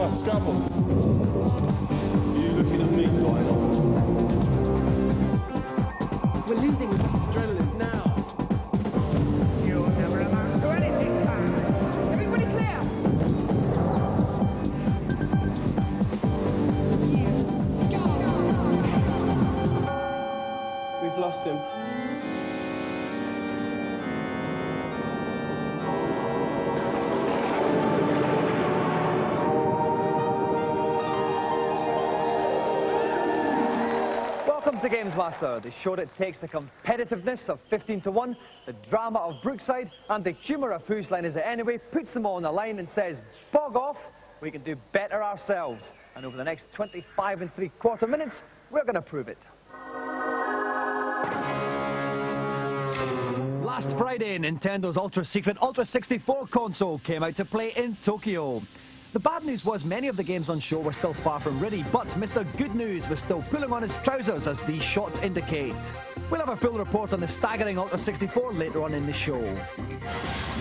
What, scalpel? You looking at me, Lionel? We're losing adrenaline now. You'll never amount to anything, pal. Everybody clear! You scum! We've lost him. Welcome to Gamesmaster, the show that takes the competitiveness of 15 to 1, the drama of Brookside, and the humour of Whose Line Is It Anyway, puts them all on the line and says, bog off, we can do better ourselves. And over the next 25 3/4 minutes, we're going to prove it. Last Friday, Nintendo's ultra-secret Ultra 64 console came out to play in Tokyo. The bad news was many of the games on show were still far from ready, but Mr. Good News was still pulling on his trousers, as these shots indicate. We'll have a full report on the staggering Ultra 64 later on in the show.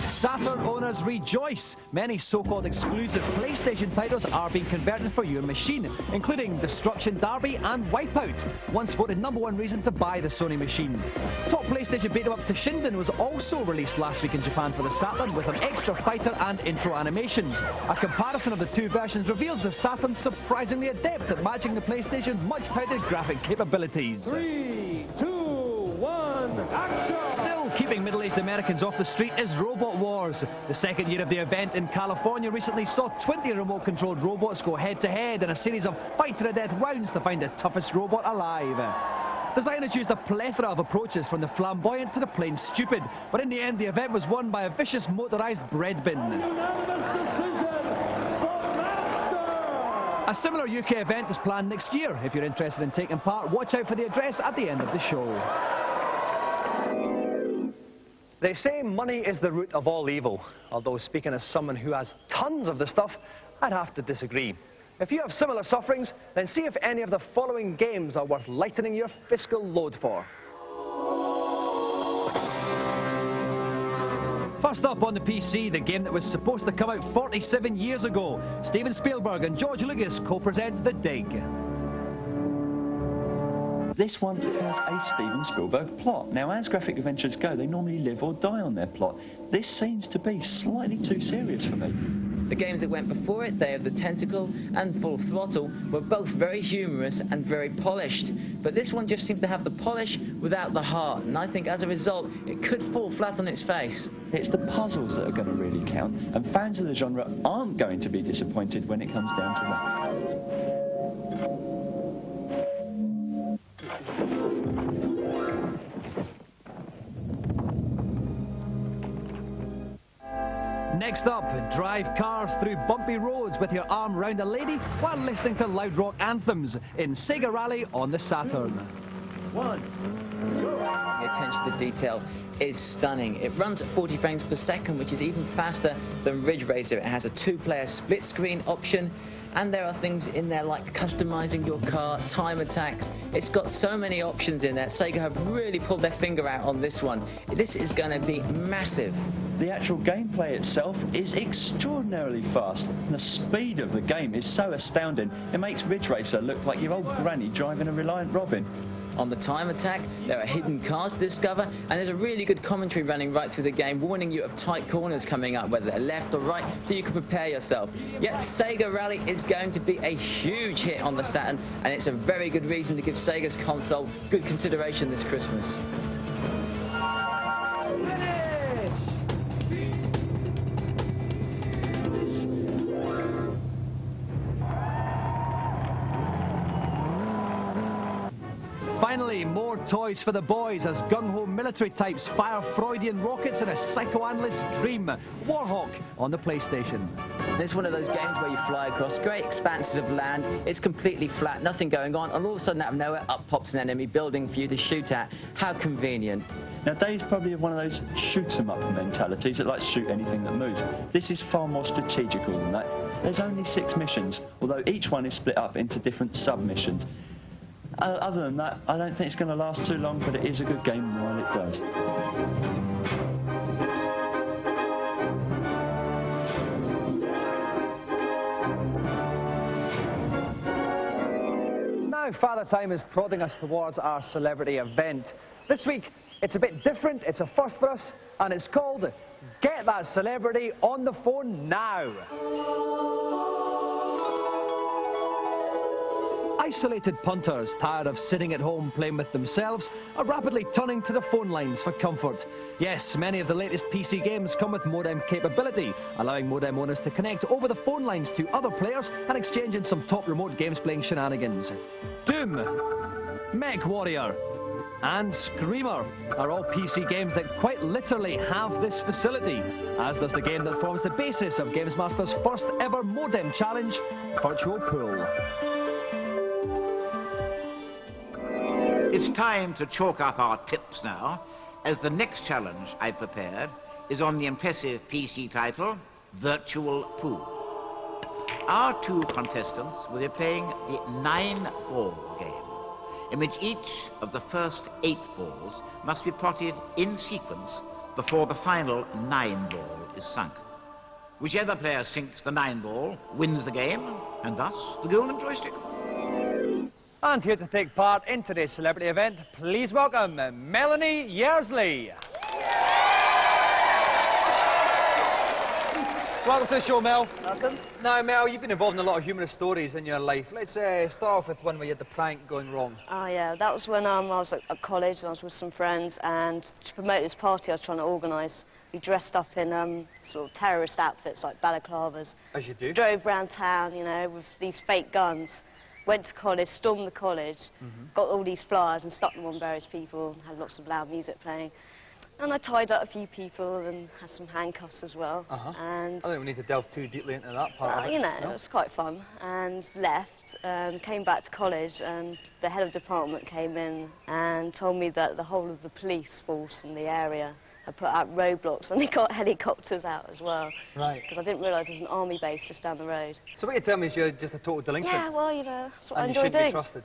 Saturn owners rejoice! Many so-called exclusive PlayStation titles are being converted for your machine, including Destruction Derby and Wipeout, once voted #1 reason to buy the Sony machine. Top PlayStation beat-em-up Toshinden was also released last week in Japan for the Saturn, with an extra fighter and intro animations. A comparison of the two versions reveals the Saturn surprisingly adept at matching the PlayStation's much-touted graphic capabilities. 3, 2, 1, action! Still keeping middle-aged Americans off the street is Robot Wars. The second year of the event in California recently saw 20 remote-controlled robots go head-to-head in a series of fight-to-the-death rounds to find the toughest robot alive. Designers used a plethora of approaches, from the flamboyant to the plain stupid, but in the end the event was won by a vicious motorised bread bin. Unanimous decision for Master! A similar UK event is planned next year. If you're interested in taking part, watch out for the address at the end of the show. They say money is the root of all evil, although speaking as someone who has tons of the stuff, I'd have to disagree. If you have similar sufferings, then see if any of the following games are worth lightening your fiscal load for. First up on the PC, the game that was supposed to come out 47 years ago. Steven Spielberg and George Lucas co-present The Dig. This one has a Steven Spielberg plot. Now, as graphic adventures go, they normally live or die on their plot. This seems to be slightly too serious for me. The games that went before it, Day of the Tentacle and Full Throttle, were both very humorous and very polished. But this one just seems to have the polish without the heart, and I think as a result, it could fall flat on its face. It's the puzzles that are going to really count, and fans of the genre aren't going to be disappointed when it comes down to that. Next up, drive cars through bumpy roads with your arm round a lady while listening to loud rock anthems in Sega Rally on the Saturn. The attention to detail is stunning. It runs at 40 frames per second, which is even faster than Ridge Racer. It has a 2-player split screen option, and there are things in there like customizing your car, time attacks. It's got so many options in there. Sega have really pulled their finger out on this one. This is going to be massive. The actual gameplay itself is extraordinarily fast, and the speed of the game is so astounding, it makes Ridge Racer look like your old granny driving a Reliant Robin. On the time attack, there are hidden cars to discover, and there's a really good commentary running right through the game, warning you of tight corners coming up, whether they're left or right, so you can prepare yourself. Yep, Sega Rally is going to be a huge hit on the Saturn, and it's a very good reason to give Sega's console good consideration this Christmas. Finally, more toys for the boys as gung-ho military types fire Freudian rockets in a psychoanalyst's dream. Warhawk on the PlayStation. It's one of those games where you fly across great expanses of land, it's completely flat, nothing going on, and all of a sudden out of nowhere up pops an enemy building for you to shoot at. How convenient. Now, Dave's probably one of those shoot-em-up mentalities that likes to shoot anything that moves. This is far more strategical than that. There's only 6 missions, although each one is split up into different sub-missions. Other than that, I don't think it's going to last too long, but it is a good game while it does. now, Father Time is prodding us towards our celebrity event. This week, it's a bit different, it's a first for us, and it's called Get That Celebrity on the Phone Now. Isolated punters, tired of sitting at home playing with themselves, are rapidly turning to the phone lines for comfort. Yes, many of the latest PC games come with modem capability, allowing modem owners to connect over the phone lines to other players and exchange in some top remote games playing shenanigans. Doom, Mech Warrior, and Screamer are all PC games that quite literally have this facility, as does the game that forms the basis of Gamesmaster's first ever modem challenge, Virtual Pool. It's time to chalk up our tips now, as the next challenge I've prepared is on the impressive PC title, Virtual Pool. Our two contestants will be playing the 9-ball game, in which each of the first 8 balls must be plotted in sequence before the final 9-ball is sunk. Whichever player sinks the 9-ball wins the game, and thus the golden joystick. And here to take part in today's celebrity event, please welcome Melanie Yearsley. Welcome to the show, Mel. Welcome. Now, Mel, you've been involved in a lot of humorous stories in your life. Let's start off with one where you had the prank going wrong. Oh, yeah, that was when I was at college and I was with some friends, and to promote this party I was trying to organise, we dressed up in sort of terrorist outfits like balaclavas. As you do. Drove around town, you know, with these fake guns. Went to college, stormed the college, got all these flyers and stuck them on various people, had lots of loud music playing. And I tied up a few people and had some handcuffs as well. And I don't think we need to delve too deeply into that part of it. you know, it was quite fun. And left, came back to college, and the head of department came in and told me that the whole of the police force in the area had put out roadblocks, and they got helicopters out as well. Right. Because I didn't realise there's an army base just down the road. So what you tell me is you're just a total delinquent? Yeah, well, you know, that's what I and you enjoy shouldn't doing. be trusted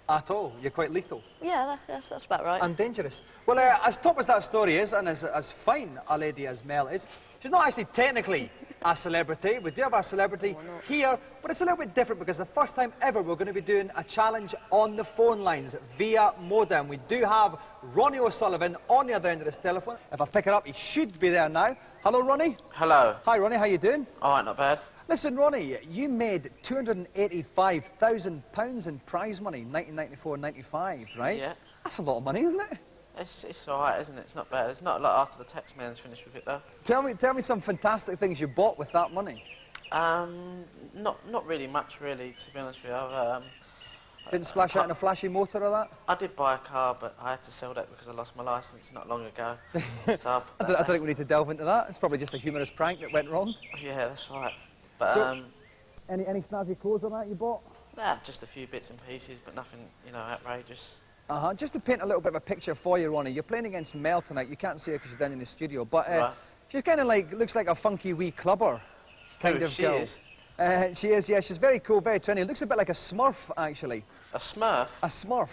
at all. You're quite lethal. Yeah, that's about right. And dangerous. Well, as top as that story is, and as fine a lady as Mel is, she's not actually technically a celebrity. We do have a celebrity here, but it's a little bit different because the first time ever we're going to be doing a challenge on the phone lines via modem. We do have Ronnie O'Sullivan on the other end of this telephone. If I pick it up, he should be there now. Hello, Ronnie. Hello. Hi, Ronnie. How you doing? All right, not bad. Listen, Ronnie, you made £285,000 in prize money, 1994-95, right? Yeah. That's a lot of money, isn't it? It's all right, isn't it? It's not bad. It's not a lot after the tax man's finished with it, though. Tell me some fantastic things you bought with that money. Not really much, really, to be honest with you. Didn't splash out in a flashy motor or that? I did buy a car, but I had to sell that because I lost my licence not long ago. So I don't think we need to delve into that. It's probably just a humorous prank that went wrong. Yeah, that's right. But So, any snazzy clothes or that you bought? nah, just a few bits and pieces, but nothing, you know, outrageous. Just to paint a little bit of a picture for you, Ronnie, you're playing against Mel tonight. You can't see her because she's down in the studio, but Right. she's kind of like, looks like a funky wee clubber kind Who, of she girl. is? She is, yeah. She's very cool, very trendy. Looks a bit like a Smurf, actually. A Smurf? A Smurf.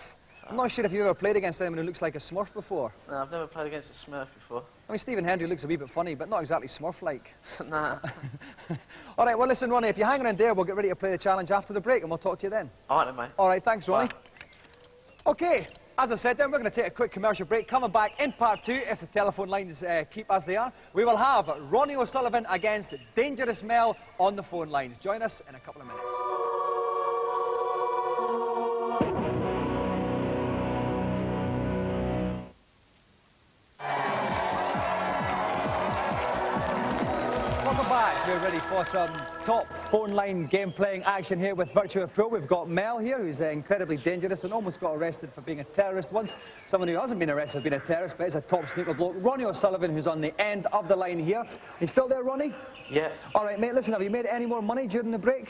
I'm not sure if you've ever played against anyone who looks like a Smurf before. No, I've never played against a Smurf before. I mean, Stephen Hendry looks a wee bit funny, but not exactly Smurf-like. Nah. All right, well, listen, Ronnie, if you're hanging in there, we'll get ready to play the challenge after the break, and we'll talk to you then. All right, then, mate. All right, thanks, Ronnie. Bye. OK, as I said then, we're going to take a quick commercial break. Coming back in part 2, if the telephone lines keep as they are, we will have Ronnie O'Sullivan against Dangerous Mel on the phone lines. Join us in a couple of minutes. Welcome back. We're ready for some top phone line game playing action here with Virtual Pool. We've got Mel here, who's incredibly dangerous and almost got arrested for being a terrorist once. Someone who hasn't been arrested for being a terrorist, but is a top snooker bloke. Ronnie O'Sullivan, who's on the end of the line here. You still there, Ronnie? Yeah. All right, mate, listen, have you made any more money during the break?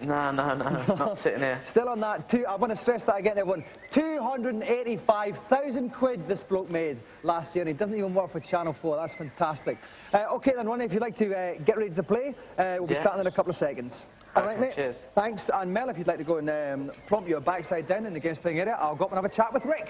No, not sitting here. Still on that. I want to stress that again, everyone. 285,000 quid this bloke made last year, and he doesn't even work for Channel 4. That's fantastic. OK then, Ronnie, if you'd like to get ready to play, we'll be starting in a couple of seconds. All right, mate? Cheers. Thanks. And Mel, if you'd like to go and plump your backside down in the games playing area, I'll go up and have a chat with Rick.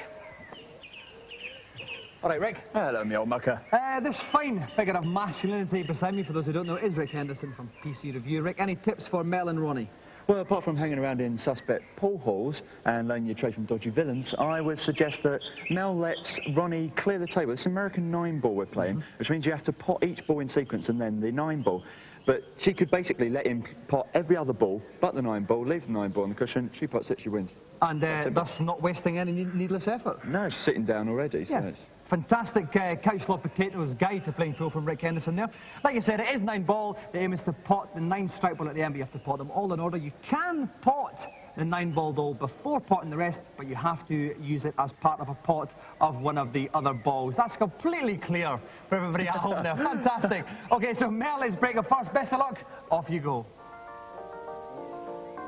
All right, Rick. Hello, me old mucker. This fine figure of masculinity beside me, for those who don't know, is Rick Henderson from PC Review. Rick, any tips for Mel and Ronnie? Well, apart from hanging around in suspect pool halls and learning your trade from dodgy villains, I would suggest that Mel lets Ronnie clear the table. It's American 9-ball we're playing, which means you have to pot each ball in sequence and then the 9-ball. But she could basically let him pot every other ball but the 9-ball, leave the 9-ball on the cushion, she pots it, she wins. And thus not wasting any needless effort. No, she's sitting down already, so yeah. it's... Fantastic couch love potatoes guide to playing pool from Rick Henderson there. Like you said, it is 9-ball. The aim is to pot the 9 strike ball at the end, but you have to pot them all in order. You can pot the 9-ball though before potting the rest, but you have to use it as part of a pot of one of the other balls. That's completely clear for everybody at home there. Fantastic. Okay, so Mel is breaker first. Best of luck. Off you go.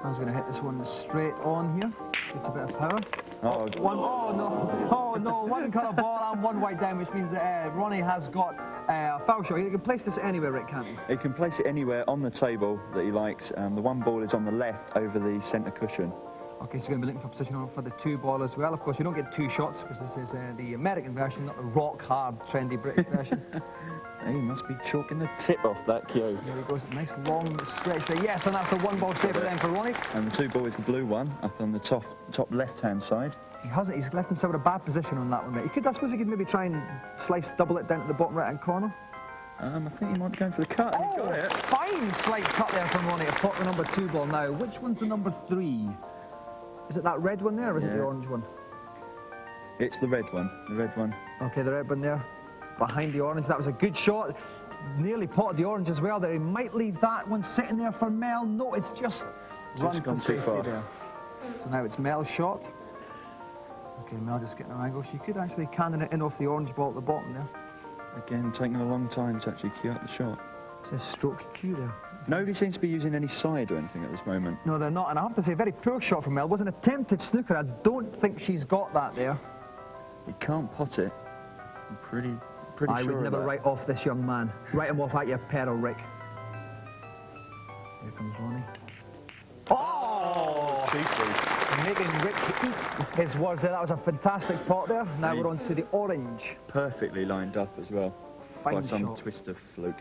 I was going to hit this one straight on here. It's a bit of power. Oh no, one colour ball and one white down, which means that Ronnie has got a foul shot. He can place this anywhere, Rick, can't he? He can place it anywhere on the table that he likes. The 1 ball is on the left over the centre cushion. Okay, so you're going to be looking for position for the 2 ball as well. Of course, you don't get 2 shots because this is the American version, not the rock-hard, trendy British version. He must be chalking the tip off that cue. There he goes, nice long stretch there. Yes, and that's the 1 ball saver then for Ronnie. And the 2 ball is the blue one, up on the top left-hand side. He hasn't, he's left himself in a bad position on that one, mate. He could, I suppose he could maybe try and double it down to the bottom right-hand corner. I think he might be going for the cut, and he got it. Fine slight cut there from Ronnie to pot the number 2 ball now. Which one's the number 3? Is it that red one there, or is it the orange one? It's the red one, Okay, the red one there, behind the orange. That was a good shot. Nearly potted the orange as well there. He might leave that one sitting there for Mel. No, it's just run to safety there. So now it's Mel's shot. Okay, Mel just getting an angle. She could actually cannon it in off the orange ball at the bottom there. Again, taking a long time to actually cue up the shot. It says stroke cue there. Nobody seems to be using any side or anything at this moment. No, they're not. And I have to say, very poor shot from Mel. It was an attempted snooker. I don't think she's got that there. You can't pot it. I'm pretty sure I would never write off this young man. Write him off at your peril, Rick. Here comes Ronnie. Oh! Making Rick eat his words there. That was a fantastic pot there. Now we're on to the orange. Perfectly lined up as well. Fine by some shot. twist of fluke.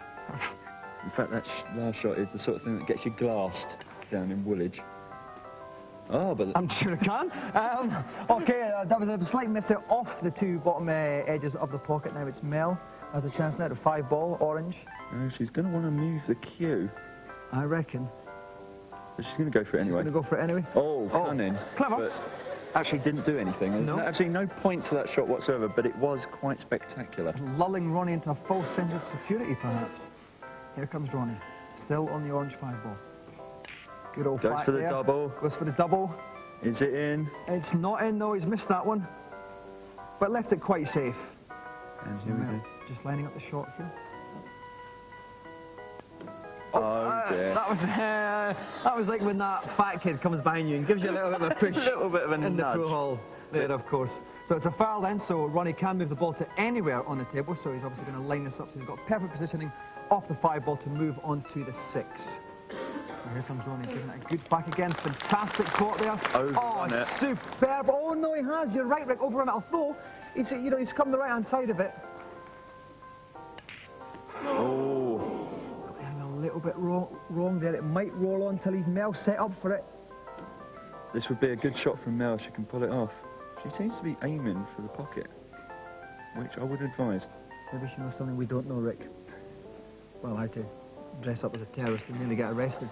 In fact, that last shot is the sort of thing that gets you glassed down in Woolwich. Oh, but... I'm sure I can. Okay, that was a slight miss there off the 2 bottom edges of the pocket. Now it's Mel. Has a chance now to 5 ball, orange. Oh, she's going to want to move the cue. I reckon. But she's going to go for it anyway. She's going to go for it anyway. Oh, cunning. Clever. But actually didn't do anything. There's No. absolutely no point to that shot whatsoever, but it was quite spectacular. Lulling Ronnie into a false sense of security, perhaps. Here comes Ronnie. Still on the orange 5 ball. Good old Goes for the double. Goes for the double. Is it in? It's not in, though. He's missed that one. But left it quite safe. And here we go. Just lining up the shot here. Oh, dear. That was like when that fat kid comes behind you and gives you a little bit of a push. A little bit of a in nudge. The pool hall there, of course. So it's a foul then, so Ronnie can move the ball to anywhere on the table, so he's obviously going to line this up, so he's got perfect positioning off the 5 ball to move on to the 6. So here comes Ronnie, giving it a good back again. Fantastic caught there. Overrun it. Superb. Oh, no, he has. You're right, Rick. Overrun it. Although, he's come the right-hand side of it. Oh. Going a little bit wrong there. It might roll on to leave Mel set up for it. This would be a good shot from Mel. She can pull it off. She seems to be aiming for the pocket, which I would advise. Maybe she knows something we don't know, Rick. Well, how to dress up as a terrorist and nearly get arrested.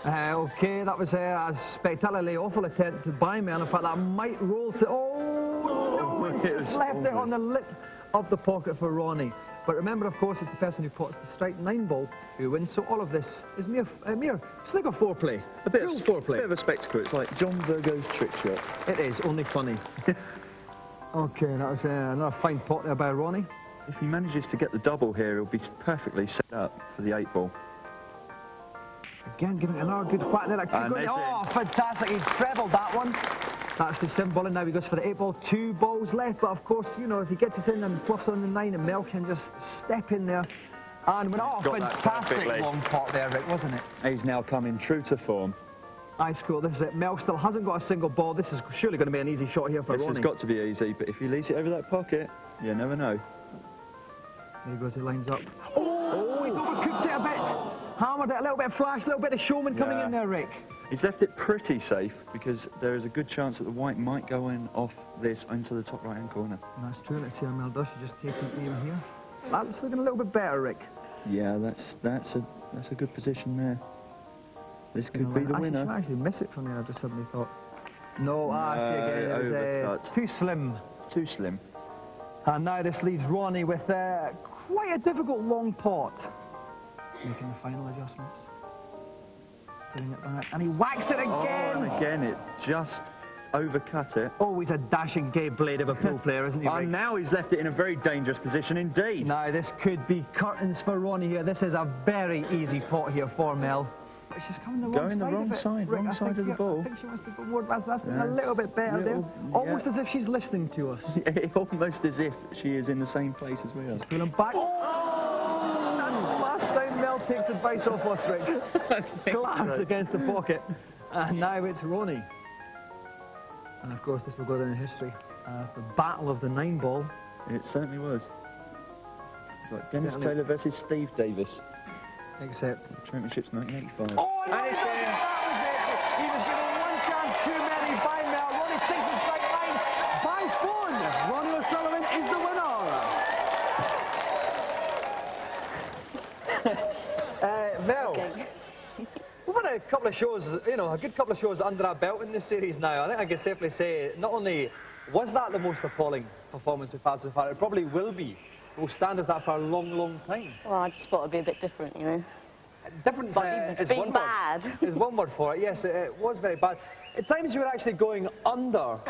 Okay, that was a spectacularly awful attempt to buy Mel. In fact, that might roll to... Oh, no, it's just left it on the lip of the pocket for Ronnie. But remember, of course, it's the person who pots the strike 9 ball who wins. So all of this is mere snooker foreplay. A bit of foreplay. A bit of a spectacle. It's like John Virgo's trick shot. It is, only funny. Okay, that was another fine pot there by Ronnie. If he manages to get the double here, he'll be perfectly set up for the 8 ball. Again, giving it another good whack there. Oh, fantastic. He trebled that one. That's the 7 ball, and now he goes for the 8 ball. 2 balls left, but of course, you know, if he gets us in and fluffs on the 9, and Mel can just step in there. And fantastic long pot there, Rick, wasn't it? He's now coming true to form. Ice cool, this is it. Mel still hasn't got a single ball. This is surely going to be an easy shot here for Ronnie. This has got to be easy, but if he leaves it over that pocket, you never know. There he goes, he lines up. Oh, he's overcooked it a bit. Hammered it, a little bit of flash, a little bit of showman coming in there, Rick. He's left it pretty safe because there is a good chance that the white might go in off this into the top right-hand corner. That's true. Let's see how Mel does. She's just taking aim here. That's looking a little bit better, Rick. Yeah, that's a good position there. This could be the winner. She might actually miss it from there. I just suddenly thought. No, I see again. It was too slim. Too slim. And now this leaves Ronnie with quite a difficult long pot. Making the final adjustments. Putting it back. And he whacks it again. Oh, and again, it just overcut it. Oh, he's a dashing gay blade of a pool player, isn't he, Rick? And now he's left it in a very dangerous position indeed. Now, this could be curtains for Ronnie here. This is a very easy pot here for Mel. But she's coming the wrong side. Going the wrong side, Rick, wrong side of the ball. I think she wants to go more. That's a little bit better there. Almost as if she's listening to us. Almost as if she is in the same place as we are. She's pulling back. Oh! That's the last time Mel takes advice off us, Rick. Glance against the pocket. And now it's Ronnie. And of course, this will go down in history as the battle of the 9-ball. It certainly was. It's like Dennis Taylor versus Steve Davis. Except the Championships 1985. Oh, and that was it. He was given one chance too many by Mel. Ronnie sinks the straight line by phone. Ronnie O'Sullivan is the winner. Mel, we've had a couple of shows, you know, a good couple of shows under our belt in this series now. I think I can safely say, not only was that the most appalling performance we've had so far, it probably will be. Will stand as that for a long, long time. Well, I just thought it'd be a bit different, you know. Different is one bad. word. Is one word for it. Yes, it was very bad. At times you were actually going under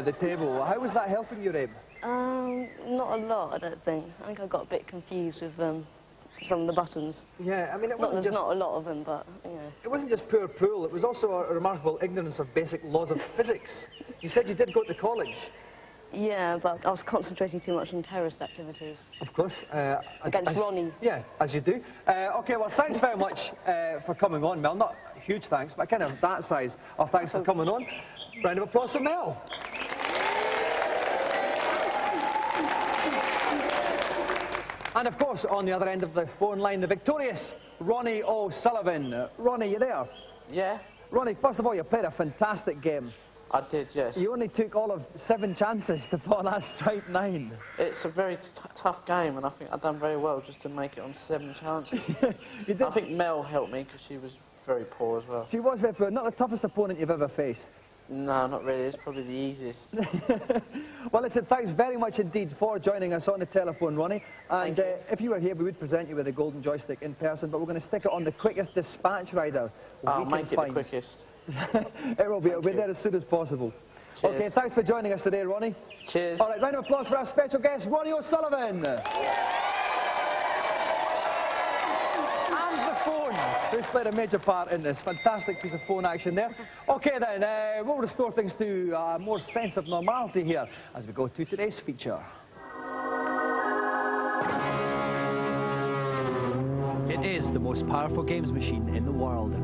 the table. How was that helping you, Abe? Not a lot, I don't think. I think I got a bit confused with some of the buttons. Yeah, I mean, it wasn't there's not a lot of them, but, you know. It wasn't just poor pool, it was also a remarkable ignorance of basic laws of physics. You said you did go to college. Yeah, but I was concentrating too much on terrorist activities. Of course. Against Ronnie. Yeah, as you do. OK, well, thanks very much for coming on, Mel. Not huge thanks, but kind of that size of thanks for coming on. Round of applause for Mel. And of course, on the other end of the phone line, the victorious Ronnie O'Sullivan. Ronnie, you there? Yeah. Ronnie, first of all, you played a fantastic game. I did, yes. You only took all of 7 chances to put on that strike 9. It's a very tough game, and I think I've done very well just to make it on 7 chances. You did. I think Mel helped me because she was very poor as well. She was very poor. Not the toughest opponent you've ever faced. No, not really. It's probably the easiest. Well, listen, thanks very much indeed for joining us on the telephone, Ronnie. And if you were here, we would present you with a golden joystick in person, but we're going to stick it on the quickest dispatch rider I'll make it the quickest. It will be. It'll be there as soon as possible. Cheers. OK, thanks for joining us today, Ronnie. Cheers. All right, round of applause for our special guest, Ronnie O'Sullivan. Who's played a major part in this. Fantastic piece of phone action there. OK then, we'll restore things to a more sense of normality here as we go to today's feature. It is the most powerful games machine in the world.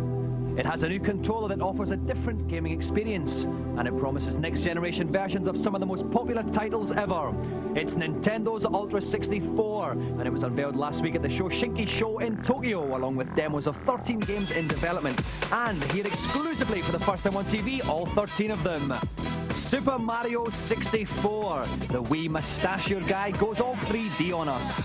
It has a new controller that offers a different gaming experience, and it promises next-generation versions of some of the most popular titles ever. It's Nintendo's Ultra 64, and it was unveiled last week at the Shoshinki Show in Tokyo, along with demos of 13 games in development. And here exclusively for the first time on TV, all 13 of them. Super Mario 64. The wee mustachioed guy goes all 3D on us.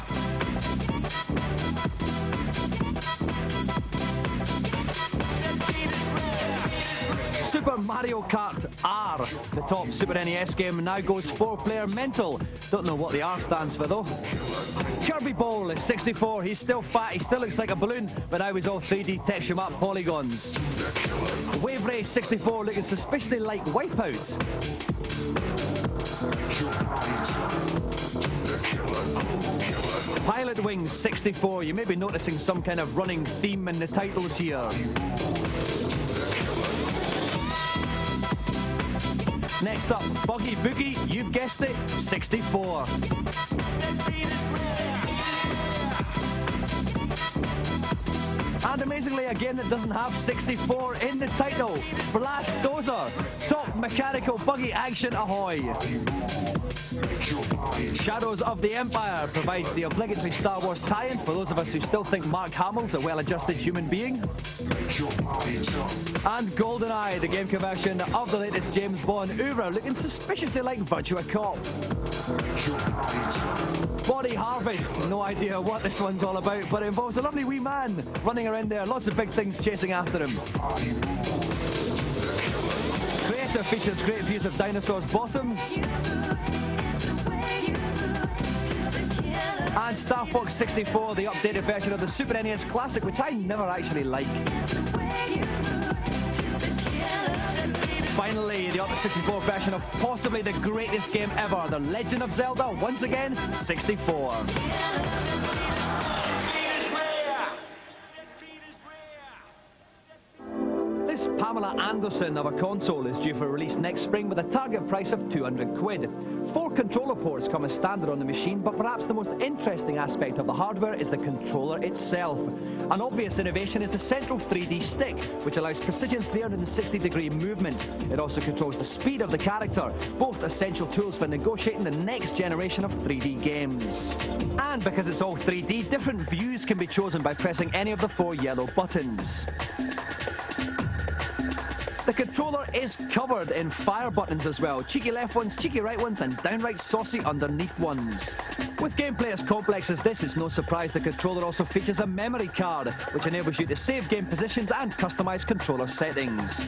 Super Mario Kart R, the top Super NES game, now goes 4-player mental. Don't know what the R stands for though. Kirby Bowl is 64. He's still fat, he still looks like a balloon, but now he's all 3D text him up polygons. Wave Race 64 looking suspiciously like Wipeout. Pilot Wings 64. You may be noticing some kind of running theme in the titles here. Next up, Buggy Boogie, you've guessed it, 64. And amazingly, a game that doesn't have 64 in the title, Blast Dozer, top mechanical buggy action ahoy. Shadows of the Empire provides the obligatory Star Wars tie-in for those of us who still think Mark Hamill's a well-adjusted human being. And GoldenEye, the game conversion of the latest James Bond oeuvre, looking suspiciously like Virtua Cop. Body Harvest, no idea what this one's all about, but it involves a lovely wee man running around there, lots of big things chasing after him. Creator features great views of dinosaurs' bottoms. And Star Fox 64, the updated version of the Super NES Classic, which I never actually liked. Finally, the Ultra 64 version of possibly the greatest game ever, The Legend of Zelda, once again, 64. This Pamela Anderson of a console is due for release next spring with a target price of 200 quid. 4 controller ports come as standard on the machine, but perhaps the most interesting aspect of the hardware is the controller itself. An obvious innovation is the central 3D stick, which allows precision 360-degree movement. It also controls the speed of the character, both essential tools for negotiating the next generation of 3D games. And because it's all 3D, different views can be chosen by pressing any of the 4 yellow buttons. The controller is covered in fire buttons as well. Cheeky left ones, cheeky right ones, and downright saucy underneath ones. With gameplay as complex as this, it's no surprise the controller also features a memory card, which enables you to save game positions and customise controller settings.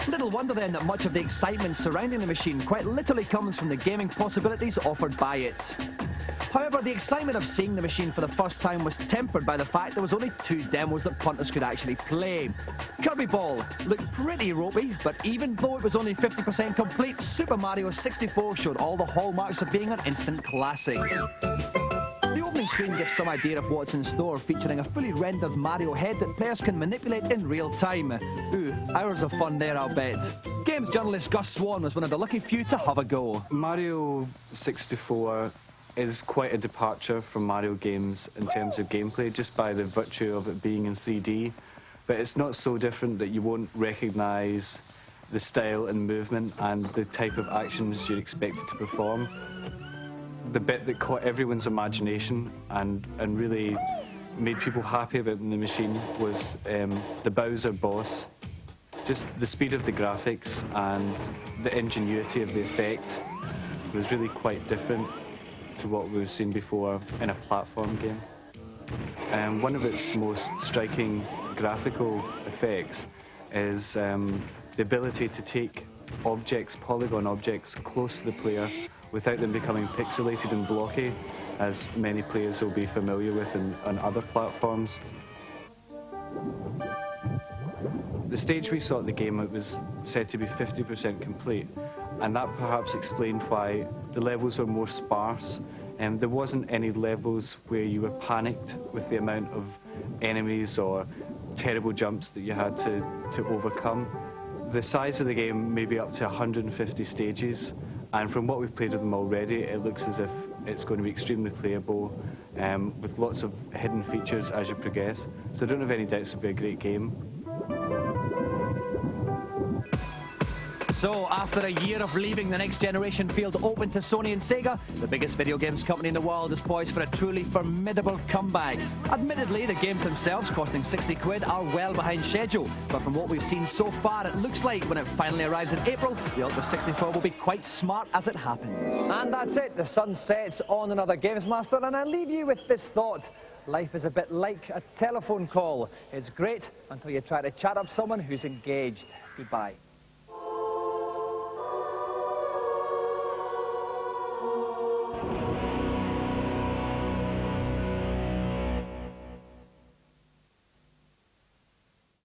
Little wonder then that much of the excitement surrounding the machine quite literally comes from the gaming possibilities offered by it. However, the excitement of seeing the machine for the first time was tempered by the fact there was only 2 demos that punters could actually play. Kirby Ball looked pretty ropey, but even though it was only 50% complete, Super Mario 64 showed all the hallmarks of being an instant classic. The opening screen gives some idea of what's in store, featuring a fully rendered Mario head that players can manipulate in real time. Ooh, hours of fun there, I'll bet. Games journalist Gus Swan was one of the lucky few to have a go. Mario 64 is quite a departure from Mario games in terms of gameplay, just by the virtue of it being in 3D. But it's not so different that you won't recognise the style and movement and the type of actions you'd expect it to perform. The bit that caught everyone's imagination and really made people happy about the machine was the Bowser boss. Just the speed of the graphics and the ingenuity of the effect was really quite different to what we've seen before in a platform game. One of its most striking graphical effects is the ability to take objects, polygon objects, close to the player without them becoming pixelated and blocky, as many players will be familiar with on other platforms. The stage we saw at the game, it was said to be 50% complete, and that perhaps explained why the levels were more sparse. There wasn't any levels where you were panicked with the amount of enemies or terrible jumps that you had to overcome. The size of the game may be up to 150 stages, and from what we've played of them already, it looks as if it's going to be extremely playable, with lots of hidden features as you progress. So I don't have any doubts it'll be a great game. So, after a year of leaving the next generation field open to Sony and Sega, the biggest video games company in the world is poised for a truly formidable comeback. Admittedly, the games themselves, costing 60 quid, are well behind schedule, but from what we've seen so far, it looks like when it finally arrives in April, the Ultra 64 will be quite smart as it happens. And that's it, the sun sets on another Gamesmaster, and I leave you with this thought. Life is a bit like a telephone call. It's great until you try to chat up someone who's engaged. Goodbye.